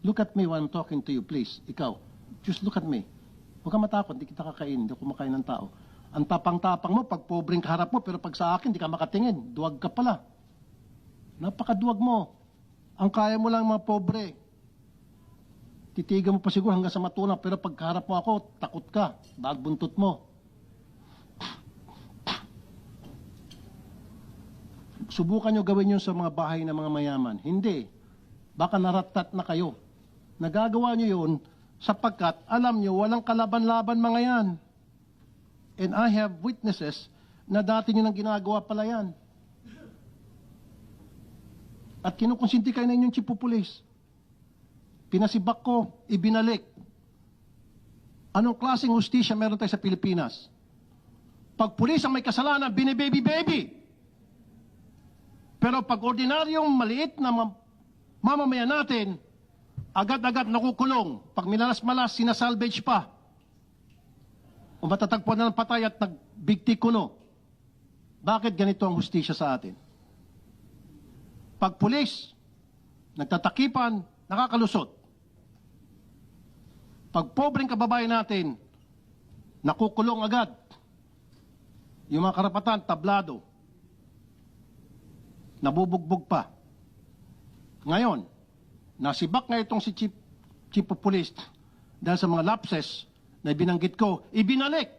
Look at me while I'm talking to you, please. Ikaw, just look at me. Huwag ka matakot, hindi kita kakain, hindi ako kumakain ng tao. Ang tapang-tapang mo, pag pobreng kaharap mo, pero pag sa akin, hindi ka makatingin. Duwag ka pala. Napakaduwag mo. Ang kaya mo lang mga pobre. Titigan mo pa siguro hanggang sa matunaw, pero pag kaharap mo ako, takot ka. Bagbuntot mo. Subukan nyo gawin yun sa mga bahay ng mga mayaman. Hindi. Baka naratat na kayo. Nagagawa nyo yun sapagkat alam nyo walang kalaban-laban mga yan. And I have witnesses na dati nyo nang ginagawa pala yan. At kinukonsinti kayo na inyong chief of police. Pinasibak ko, ibinalik. Anong klaseng hustisya meron tayo sa Pilipinas? Pag pulis ang may kasalanan, binibaby-baby. Pero pag ordinaryong maliit na mamamayan natin, agad-agad nakukulong. Pag minalas-malas, sinasalvage pa. O matatagpuan na ng patay at nagbigti kuno. Bakit ganito ang hustisya sa atin? Pag pulis, nagtatakipan, nakakalusot. Pag pobreng kababayan natin, nakukulong agad. Yung mga karapatan, tablado. Nabubugbog pa. Ngayon, nasibak nga itong si Chief of Police dahil sa mga lapses na binanggit ko, ibinalik.